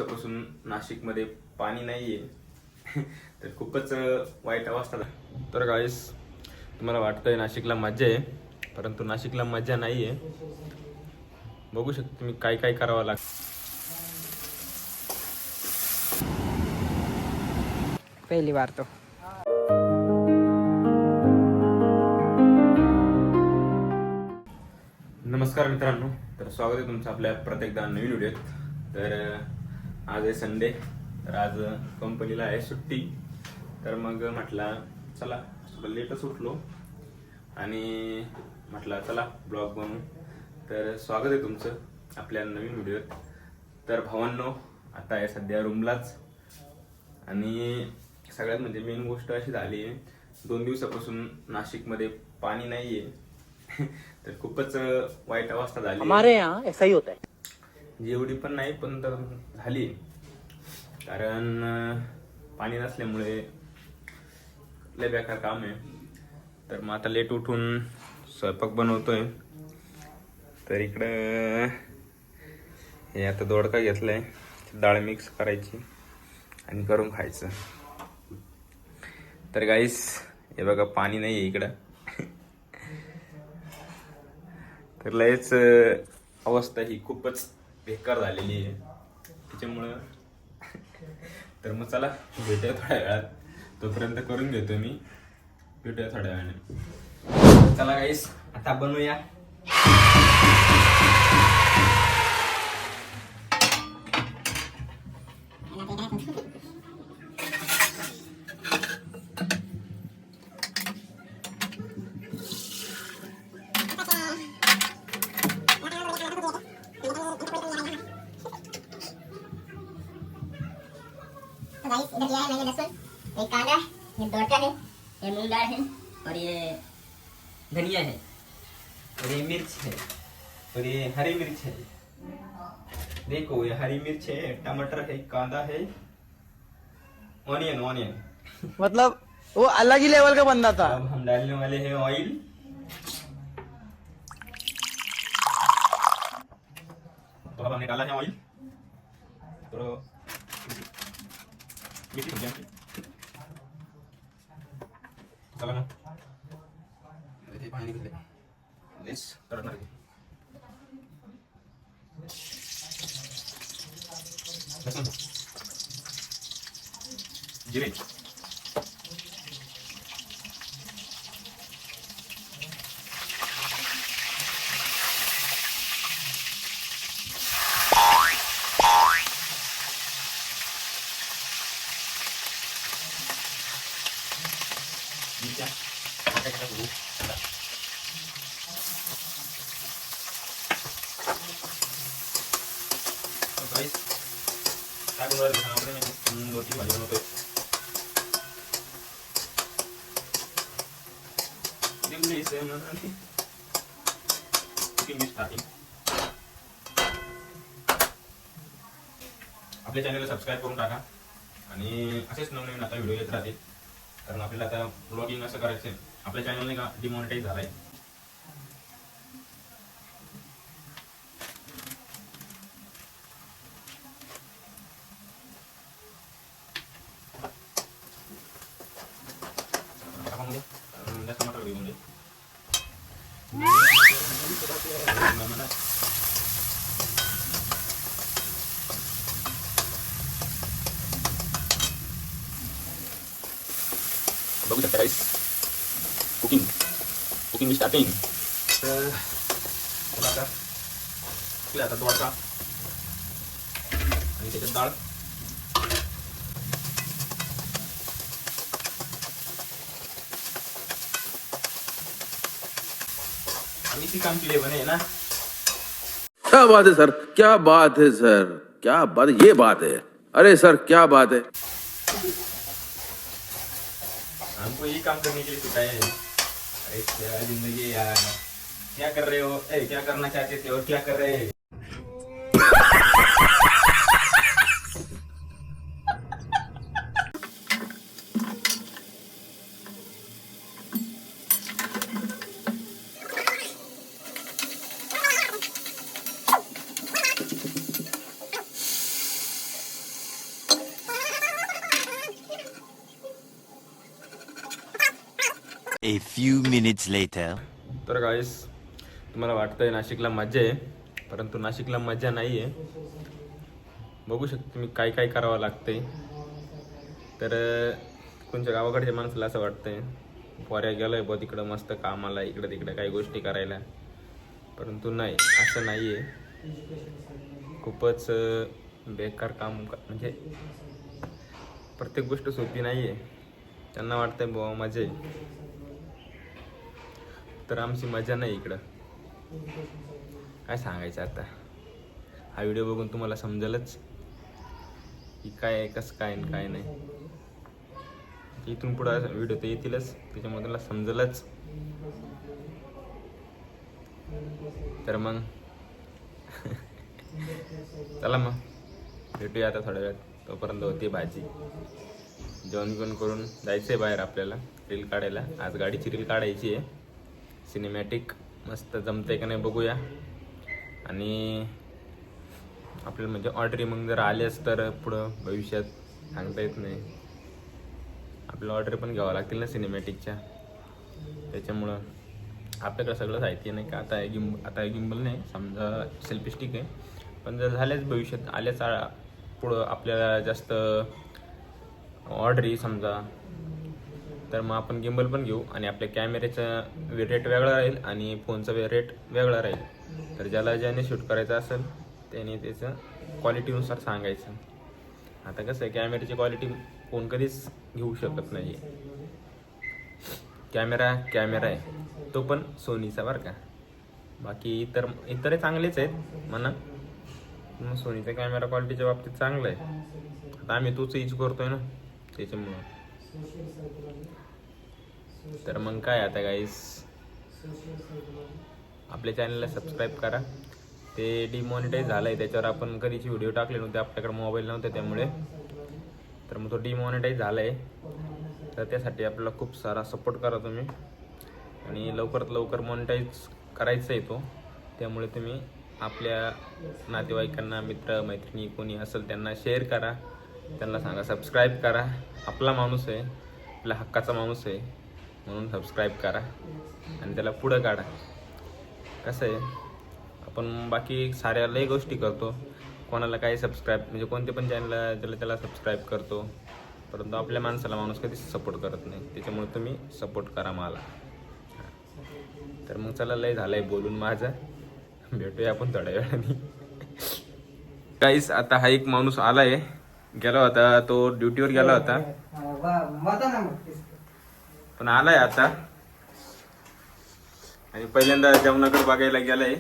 पासून नाशिकमध्ये पाणी नाहीये तर खूपच वाईट अवस्था आहे. तर गाईस तुम्हाला वाटतंय नाशिकला मजा आहे, परंतु नाशिकला मजा नाहीये. बघू शकता तुम्ही काय काय करावं लागतं. पहिली बार तो नमस्कार मित्रांनो, तर स्वागत आहे तुमचं आपल्या प्रत्येकदा नवीन व्हिडिओत. तर आज आहे संडे, तर आज कंपनीला आहे सुट्टी. तर मग म्हटलं चला थोडं लेटच उठलो आणि म्हटलं चला ब्लॉग बनवू. तर स्वागत आहे तुमचं आपल्या नवीन व्हिडिओत. तर भावांनो, आता आहे सध्या रूमलाच. आणि सगळ्यात म्हणजे मेन गोष्ट अशी झाली आहे, 2 दिवसापासून नाशिकमध्ये पाणी नाहीये तर खूपच वाईट अवस्था झाली. हमारे यहाँ ऐसा ही होता है. जेवढी पण नाही पण तर झाली, कारण पाणी नसल्यामुळे लय बेकार काम आहे. तर मग आता लेट उठून स्वयंपाक बनवतोय. तर इकडं हे आता दोडका घेतलाय, डाळ मिक्स करायची आणि करून खायचं. तर गाईस हे बघा पाणी नाही आहे इकडं तर लयच अवस्था ही खूपच बेकार झालेली आहे त्याच्यामुळं. तर मग चला भेटूया थोड्या वेळात, तोपर्यंत करून घेतो मी. भेटूया थोड्या वेळाने. चला गाईस आता बनवूया. गाइस इधर लिया है मैंने लहसुन, एक कांदा है, ये दोड़का है, ये मूंग दाल है और ये धनिया है और ये मिर्च है और ये हरी मिर्च है. देखो ये हरी मिर्च है, टमाटर है, कांदा है, ऑनियन ऑनियन. मतलब वो अलग ही लेवल का बंदा था. अब हम डालने वाले हैं ऑयल. तो अब हमने डाला है ऑयल. तो मीठी हो गया चला ना, ये पानी निकल ले लेस करना है. लहसुन, जीरे, मिर्चा, टाकायचा गहू. तो गाइस काय बनवायला आपण रोटी भाजी बनवतोय. दिवली से म्हणून कुकिंग स्टार्टिंग. आपल्या चॅनलला सबस्क्राईब करून टाका आणि असेच नवनवीन आता व्हिडिओ येत राहतील. कारण आपल्याला आता ब्लॉगिंग असं करायचं आहे. आपल्या चॅनल नाही का डिमॉनिटाईज झालाय. टमाटर घेऊन दे. बघू शकता गाईस, कुकिंग स्टार्टिंग. तर चला आता दोडका आणि त्याच्यात डाळ. आम्ही ती काम केली बने ना. क्या बात है सर, क्या बात है सर, क्या बात, ये बात है. अरे सर क्या बात है. हमको ये काम करने के लिए सिखाया है. अरे क्या जिंदगी यार, क्या कर रहे हो, क्या करना चाहते थे और क्या कर रहे हैं. A few minutes later. तर गाईस तुम्हाला वाटतंय नाशिकला मजा आहे, परंतु नाशिकला मजा नाही आहे. बघू शकता तुम्ही काय काय करावं लागतंय. तर कोणत्या गावाकडच्या माणसाला असं वाटतंय पोऱ्या गेलोय बघ तिकडं मस्त कामाला, इकडं तिकडं काही गोष्टी करायला, परंतु नाही, असं नाही आहे. खूपच बेकार काम म्हणजे प्रत्येक गोष्ट सोपी नाही आहे. त्यांना वाटतंय बुवा मजा आहे, तर आमची मजा नाही इकडं. काय सांगायचं आता, हा व्हिडिओ बघून तुम्हाला समजेलच की काय कसं काय आणि काय नाही. इथून पुढे व्हिडिओ तर येतीलच, त्याच्यामुळे त्याला समजेलच. तर मग चला मग भेटूया आता थोड्या वेळात. तोपर्यंत होती भाजी, जेवण घेऊन करून जायचंय बाहेर आपल्याला रील काढायला. आज गाडीची रील काढायची आहे, सिनेमॅटिक. मस्त जमतंय का नाही बघूया. आणि आपल्याला म्हणजे ऑर्डरी मग जर आल्यास तर पुढं भविष्यात सांगता येत नाही. आपल्याला ऑर्डर पण घ्यावं लागतील ना सिनेमॅटिकच्या, त्याच्यामुळं आपल्याकडे सगळं साहित्य नाही का. आता गिम्बल नाही, समजा सेल्फी स्टिक आहे, पण जर झाल्याच भविष्यात आल्याच पुढं आपल्याला जास्त ऑर्डरी समजा, तर मग आपण गिम्बल पण घेऊ. आणि आपल्या कॅमेऱ्याचा रेट वेगळा राहील आणि फोनचा रेट वेगळा राहील. तर ज्याने शूट करायचं असेल त्याने त्याचं क्वालिटीनुसार सांगायचं. आता कसं आहे, कॅमेऱ्याची क्वालिटी फोन कधीच घेऊ शकत नाही. कॅमेरा आहे, तो पण सोनीचा बरं का. बाकी इतरही चांगलेच आहेत म्हणा, मग सोनीचा कॅमेरा क्वालिटीच्या बाबतीत चांगला आहे. आता आम्ही तोच यूज करतोय ना, त्याच्यामुळं. तर मग काय आता गाईस, आपल्या चॅनलला सबस्क्राईब करा. ते डिमॉनिटाईज झालं आहे, त्याच्यावर आपण कधीची व्हिडिओ टाकले नव्हते, आपल्याकडे मोबाईल नव्हते त्यामुळे. तर मग तो डिमॉनिटाईज झाला आहे, तर त्यासाठी आपल्याला खूप सारा सपोर्ट करा तुम्ही. आणि लवकरात लवकर मॉनिटाईज करायचा आहे तो, त्यामुळे तुम्ही आपल्या नातेवाईकांना, मित्र मैत्रिणी कोणी असेल त्यांना शेअर करा, त्यांना सांगा सबस्क्राईब करा. आपला माणूस आहे, आपल्या हक्काचा माणूस आहे, म्हणून सबस्क्राईब करा आणि त्याला पुढं काढा. कसं आहे, आपण बाकी साऱ्या लई गोष्टी करतो, कोणाला काही सबस्क्राईब म्हणजे कोणते पण चॅनलला त्याला सबस्क्राईब करतो, परंतु आपल्या माणसाला माणूस कधीच सपोर्ट करत नाही. त्याच्यामुळे तुम्ही सपोर्ट करा मला. तर मग चला, लय झालंय बोलून माझं, भेटूया आपण थोड्या वेळाने. काहीच आता हा एक माणूस आलाय, गेला होता तो ड्युटीवर गेला होता, पण आलाय आता. आणि पहिल्यांदा जेवणाकडे बघायला गेलाय.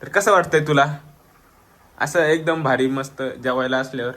तर कसं वाटतंय तुला असं एकदम भारी मस्त जेवायला असल्यावर?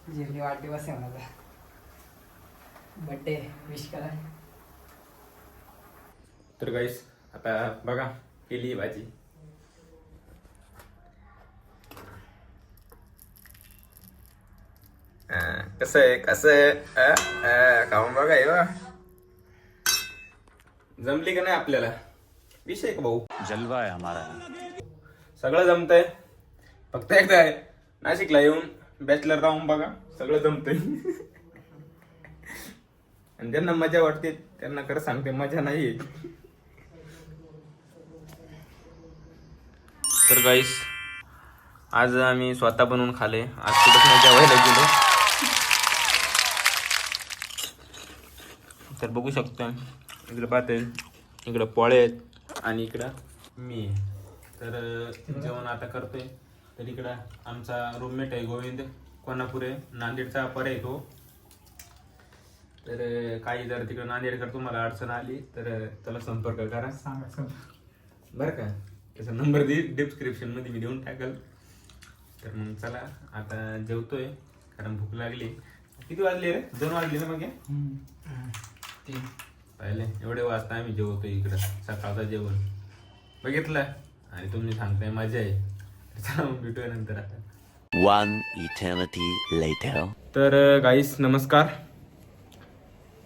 जिरली वाढदिवस आहे माझा, बर्थडे विश करा. तर गाईस आता बघा केली भाजी. कसं आहे खाऊन बघा. हे जमली का नाही आपल्याला, विषय का भाऊ? जलवा है हमारा. सगळं जमतंय, फक्त एकदा आहे नाशिकला येऊन बॅचलर राहून बघा, सगळं जमतंय. आणि ज्यांना मजा वाटते त्यांना खरं सांगते मजा नाही. तर गाईस आज आम्ही स्वतः बनवून खाले, आज कुठंच नाही जेवायला गेलो. तर बघू शकतो, इकडे पाहते, इकडं पोळे आहेत आणि इकडं मी. तर जेवण आता करतोय. तर इकडं आमचा रूममेट आहे गोविंद कोल्हापुरे, नांदेडचा पर्याय तो. तर काही जर तिकडं नांदेडकर तुम्हाला अडचण आली तर त्याला संपर्क करा, बरं का. त्याचा नंबर डिस्क्रिप्शन मध्ये मी देऊन टाकल. तर मग चला आता जेवतोय, कारण भूक लागली. किती वाजले रे? 2 वाजले ना मग? पहिले एवढे वाजता आम्ही जेवतोय इकडं, सकाळचं जेवण बघितलं. आणि तुम्ही सांगताय मजा आहे, चला मग भेटूया नंतर आता. One eternity later. तर गाईस नमस्कार.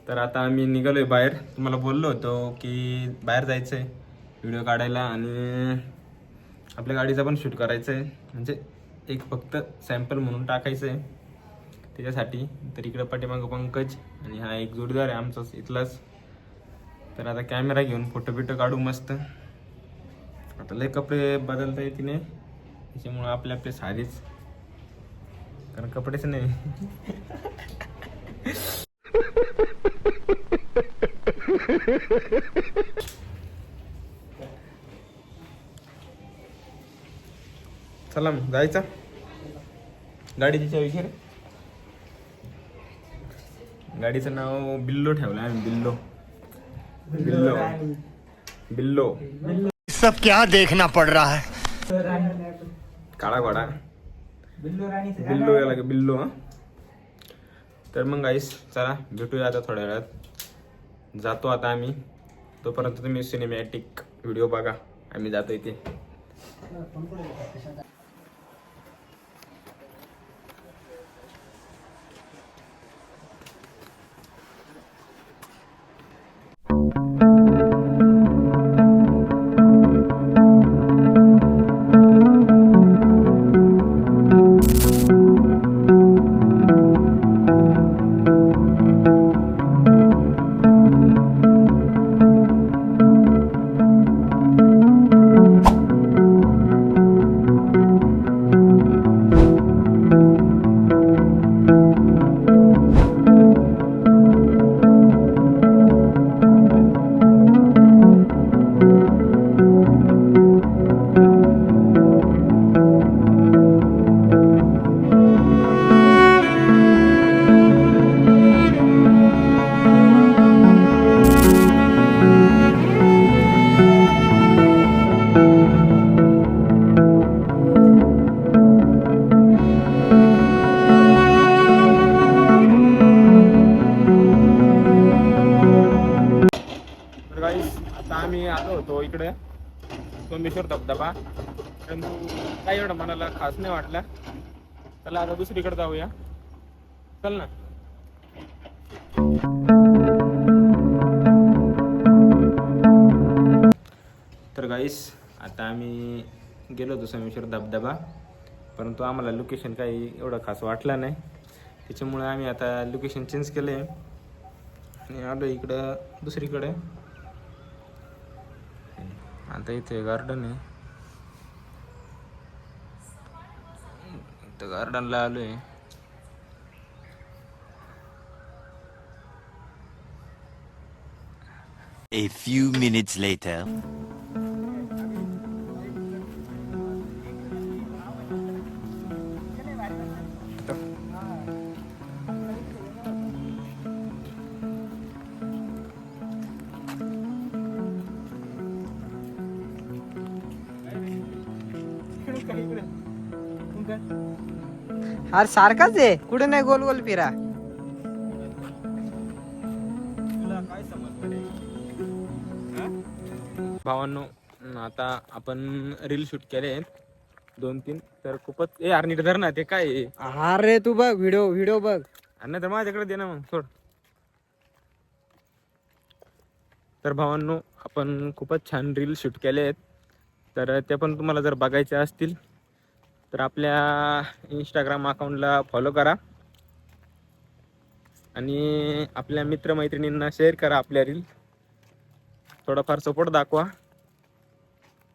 तर आता आम्ही निघालोय बाहेर. तुम्हाला बोललो होतो की बाहेर जायचं आहे व्हिडिओ काढायला आणि आपल्या गाडीचा पण शूट करायचं आहे, म्हणजे एक फक्त सॅम्पल म्हणून टाकायचं आहे. त्याच्यासाठी. तर इकडं पाठीमागं पंकज आणि हा एक जोडीदार आहे आमचाच इथलाच. तर आता कॅमेरा घेऊन फोटो बिटो काढू मस्त. आता लय कपडे बदलता येते नाही त्याच्यामुळं आपले आपले साधेच, कारण कपडेच नाही. चला मग जायचा. गाडीची चावी घे रे. गाडीचं नाव बिल्लो ठेवलं आम्ही. बिल्लो बिल्लो बिल्लो. सब क्या देखना पड़ रहा है. काळा घोडा बिल्लो याला का बिल्लो. हा तर मग गाईस चला भेटूया आता थोड्या वेळात. जातो आता आम्ही. तोपर्यंत तुम्ही सिनेमॅटिक व्हिडिओ बघा. आम्ही जातो इथे. आता आम्ही आलो होतो इकडे सोमेश्वर धबधबा, परंतु काही एवढं मनाला खास नाही वाटला. चला आता दुसरीकडे जाऊया. चल ना. तर गाईस आता आम्ही गेलो होतो सोमेश्वर धबधबा, परंतु आम्हाला लोकेशन काही एवढं खास वाटलं नाही. त्याच्यामुळे आम्ही आता लोकेशन चेंज केलं आहे आणि आलो इकडं दुसरीकडे. आता इथे गार्डन आहे, तर गार्डनला आलो आहे. A few minutes later. अरे सारखाच आहे, कुठे नाही गोल गोल फिरा. भावांनो आता आपण रील शूट केले 2-3, तर खूपच यार नीट धर ना. ते काय आहे? अरे तू बघ व्हिडिओ बघ. नाही तर माझ्याकडे दे ना मग सोड. तर भावांनो आपण खूपच छान रील शूट केले आहेत, तर ते पण तुम्हाला जर बघायचे असतील तर आपल्या इंस्टाग्राम अकाउंटला फॉलो करा आणि आपल्या मित्रमैत्रिणींना शेअर करा आपल्या रील. थोडाफार सपोर्ट दाखवा.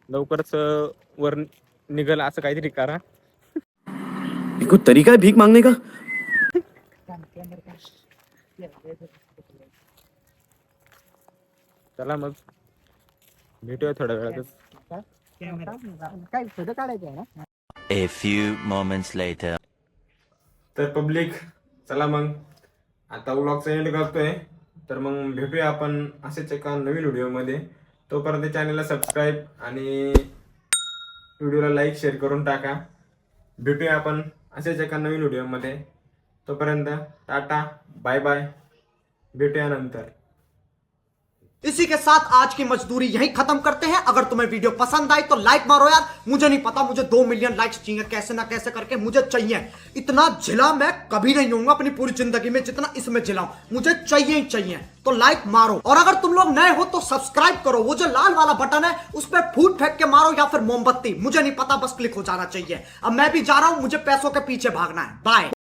लवकरच वर निघल असं काहीतरी करा. कोई तरीका है भीख मांगने का? चला मग भेटूया थोड्या वेळातच. काय फोटो काढायचे ना. A few moments later. तर पब्लिक चला मग आता व्लॉगचा एंड करतोय. तर मग भेटूया आपण असेच एका नवीन व्हिडिओमध्ये. तोपर्यंत चॅनलला सबस्क्राईब आणि व्हिडिओला लाईक शेअर करून टाका. भेटूया आपण असेच एका नवीन व्हिडिओमध्ये. तोपर्यंत टाटा बाय बाय. भेटूया नंतर. इसी के साथ आज की मजदूरी यहीं खत्म करते हैं. अगर तुम्हें वीडियो पसंद आई तो लाइक मारो यार. मुझे नहीं पता, मुझे 2 मिलियन लाइक्स चाहिए, कैसे ना कैसे करके मुझे चाहिए. इतना झिला मैं कभी नहीं होऊंगा अपनी पूरी जिंदगी में जितना इसमें झिलाऊं. मुझे चाहिए ही चाहिए. तो लाइक मारो, और अगर तुम लोग नए हो तो सब्सक्राइब करो. वो जो लाल वाला बटन है उस पर फूट फेंक के मारो या फिर मोमबत्ती, मुझे नहीं पता, बस क्लिक हो जाना चाहिए. अब मैं भी जा रहा हूं, मुझे पैसों के पीछे भागना है. बाय.